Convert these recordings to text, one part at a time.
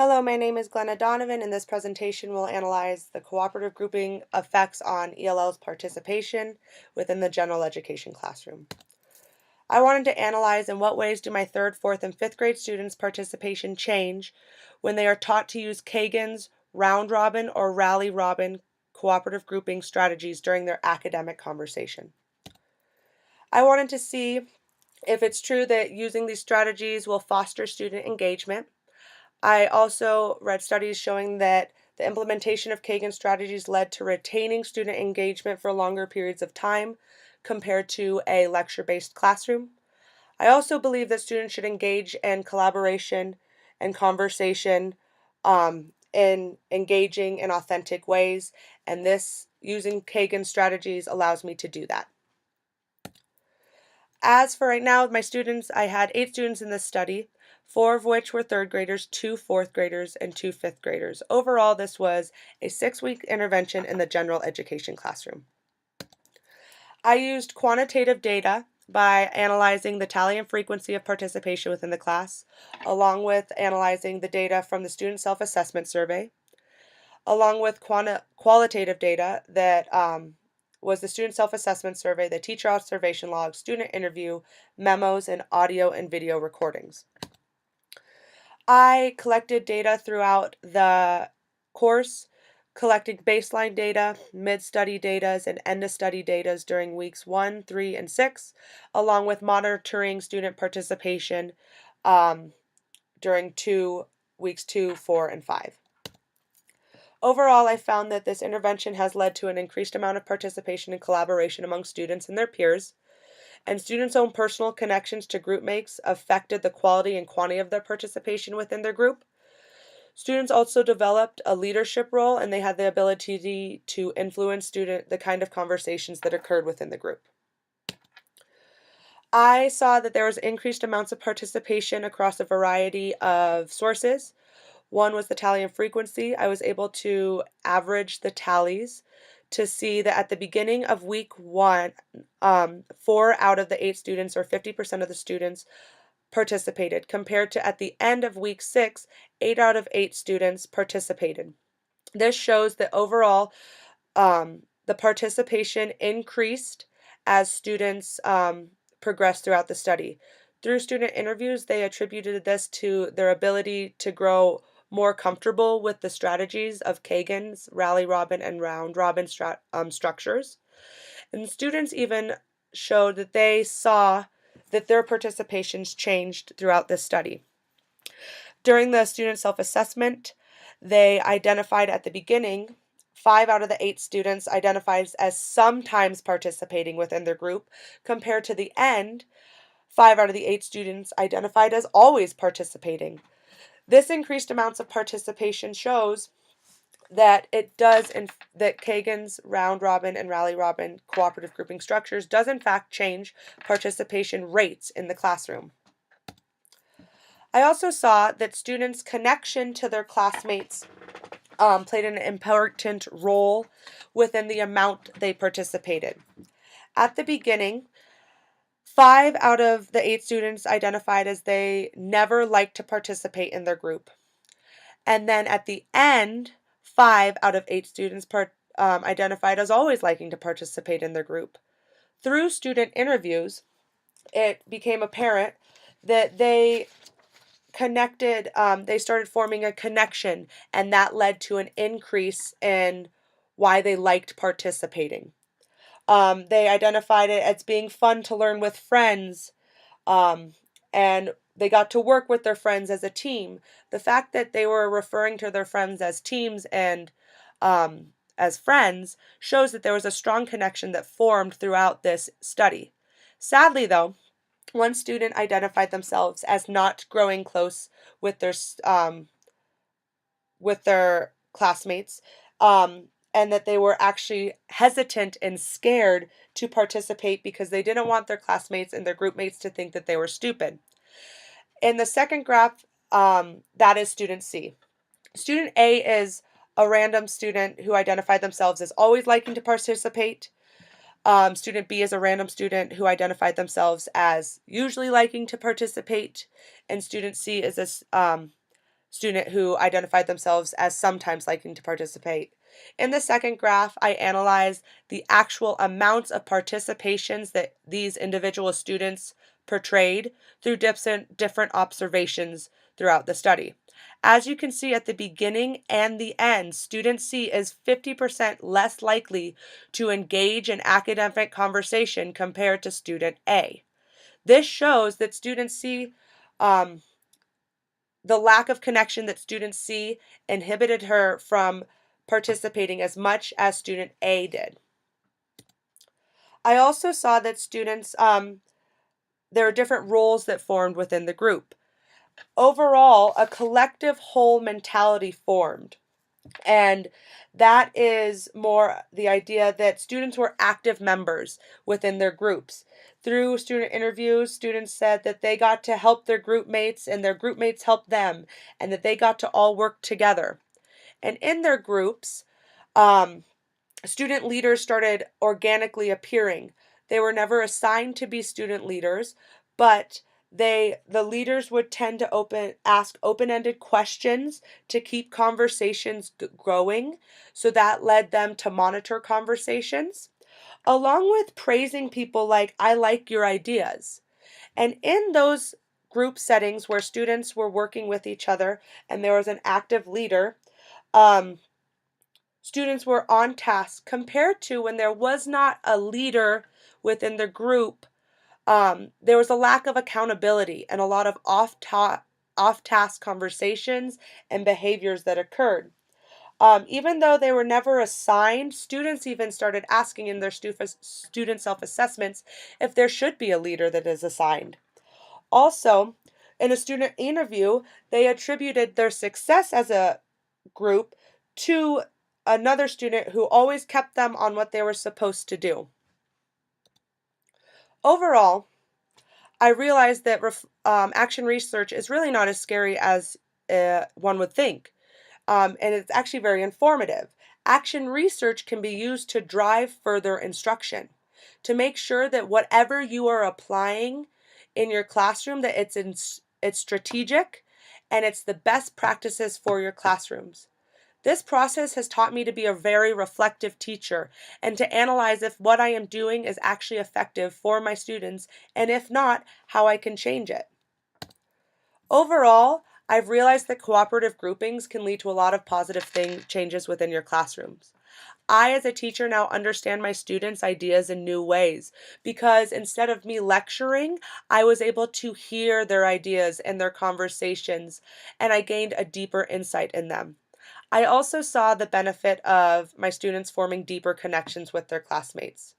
Hello, my name is Glenna Donovan. In this presentation, we'll analyze the cooperative grouping effects on ELL's participation within the general education classroom. I wanted to analyze in what ways do my 3rd, 4th, and 5th grade students' participation change when they are taught to use Kagan's round robin or rally robin cooperative grouping strategies during their academic conversation. I wanted to see if it's true that using these strategies will foster student engagement. I also read studies showing that the implementation of Kagan strategies led to retaining student engagement for longer periods of time compared to a lecture-based classroom. I also believe that students should engage in collaboration and conversation in engaging in authentic ways, and this using Kagan strategies allows me to do that. As for right now, my students, I had 8 students in this study, 4 of which were 3rd graders, 2 4th graders, and 2 5th graders. Overall, this was a 6-week intervention in the general education classroom. I used quantitative data by analyzing the tally and frequency of participation within the class, along with analyzing the data from the student self-assessment survey, along with qualitative data that was the student self-assessment survey, the teacher observation log, student interview, memos, and audio and video recordings. I collected data throughout the course, collecting baseline data, mid-study data, and end-of-study data during weeks 1, 3, and 6, along with monitoring student participation during weeks 2, 4, and 5. Overall, I found that this intervention has led to an increased amount of participation and collaboration among students and their peers, and students' own personal connections to group mates affected the quality and quantity of their participation within their group. Students also developed a leadership role, and they had the ability to influence the kind of conversations that occurred within the group. I saw that there was increased amounts of participation across a variety of sources. One was the tally and frequency. I was able to average the tallies to see that at the beginning of week 1, 4 out of the 8 students, or 50% of the students, participated, compared to at the end of week 6, 8 out of 8 students participated. This shows that overall the participation increased as students progressed throughout the study. Through student interviews, they attributed this to their ability to grow more comfortable with the strategies of Kagan's rally robin and round robin structures. And students even showed that they saw that their participations changed throughout this study. During the student self-assessment, they identified at the beginning 5 out of the 8 students identified as sometimes participating within their group, compared to the end, 5 out of the 8 students identified as always participating. This increased amounts of participation shows that that Kagan's round robin and rally robin cooperative grouping structures does in fact change participation rates in the classroom. I also saw that students' connection to their classmates played an important role within the amount they participated. At the beginning, 5 out of the 8 students identified as they never liked to participate in their group. And then at the end, 5 out of 8 students identified as always liking to participate in their group. Through student interviews, it became apparent that they started forming a connection, and that led to an increase in why they liked participating. They identified it as being fun to learn with friends, and they got to work with their friends as a team. The fact that they were referring to their friends as teams and as friends shows that there was a strong connection that formed throughout this study. Sadly, though, one student identified themselves as not growing close with their classmates, and that they were actually hesitant and scared to participate because they didn't want their classmates and their group mates to think that they were stupid. In the second graph, that is student C. Student A is a random student who identified themselves as always liking to participate. Student B is a random student who identified themselves as usually liking to participate. And student C is a student who identified themselves as sometimes liking to participate. In the second graph, I analyzed the actual amounts of participations that these individual students portrayed through different observations throughout the study. As you can see at the beginning and the end, student C is 50% less likely to engage in academic conversation compared to student A. This shows that student C, um, the lack of connection that student C inhibited her from participating as much as student A did. I also saw that there are different roles that formed within the group. Overall, a collective whole mentality formed. And that is more the idea that students were active members within their groups. Through student interviews, students said that they got to help their group mates and their group mates helped them, and that they got to all work together. And in their groups, um, student leaders started organically appearing. They were never assigned to be student leaders, but the leaders would tend to ask open-ended questions to keep conversations going. So that led them to monitor conversations, along with praising people like, I like your ideas. And in those group settings where students were working with each other and there was an active leader, um, students were on task compared to when there was not a leader within the group. There was a lack of accountability and a lot of off-task conversations and behaviors that occurred. Even though they were never assigned, students even started asking in their student self-assessments if there should be a leader that is assigned. Also, in a student interview, they attributed their success as a group to another student who always kept them on what they were supposed to do. Overall, I realized that action research is really not as scary as one would think, and it's actually very informative. Action research can be used to drive further instruction, to make sure that whatever you are applying in your classroom, that it's strategic and it's the best practices for your classrooms. This process has taught me to be a very reflective teacher and to analyze if what I am doing is actually effective for my students, and if not, how I can change it. Overall, I've realized that cooperative groupings can lead to a lot of positive changes within your classrooms. I, as a teacher, now understand my students' ideas in new ways because instead of me lecturing, I was able to hear their ideas and their conversations, and I gained a deeper insight in them. I also saw the benefit of my students forming deeper connections with their classmates.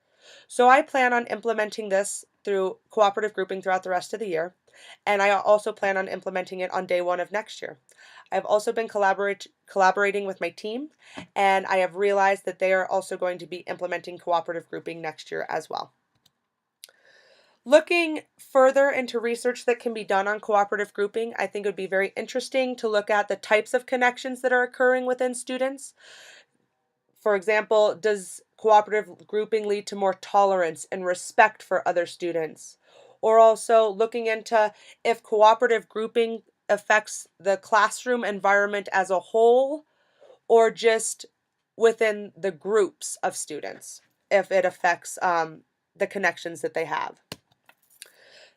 So I plan on implementing this through cooperative grouping throughout the rest of the year, and I also plan on implementing it on day one of next year. I've also been collaborating with my team, and I have realized that they are also going to be implementing cooperative grouping next year as well. Looking further into research that can be done on cooperative grouping, I think it would be very interesting to look at the types of connections that are occurring within students. For example, does cooperative grouping lead to more tolerance and respect for other students? Or also looking into if cooperative grouping affects the classroom environment as a whole or just within the groups of students, if it affects the connections that they have.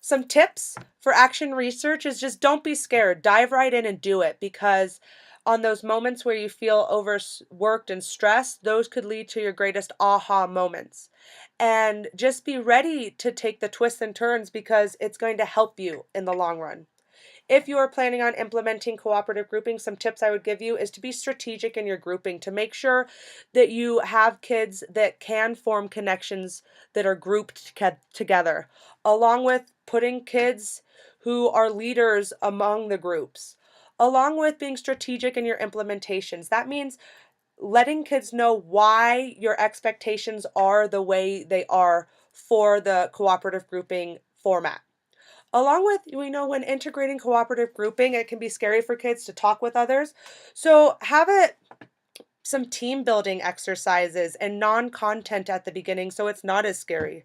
Some tips for action research is just don't be scared. Dive right in and do it, because on those moments where you feel overworked and stressed, those could lead to your greatest aha moments. And just be ready to take the twists and turns because it's going to help you in the long run. If you are planning on implementing cooperative grouping, some tips I would give you is to be strategic in your grouping, to make sure that you have kids that can form connections that are grouped together, along with putting kids who are leaders among the groups, along with being strategic in your implementations. That means letting kids know why your expectations are the way they are for the cooperative grouping format. Along with, when integrating cooperative grouping, it can be scary for kids to talk with others. So have some team building exercises and non-content at the beginning so it's not as scary.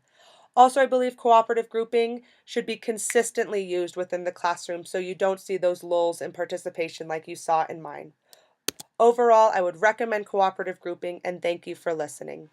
Also, I believe cooperative grouping should be consistently used within the classroom so you don't see those lulls in participation like you saw in mine. Overall, I would recommend cooperative grouping and thank you for listening.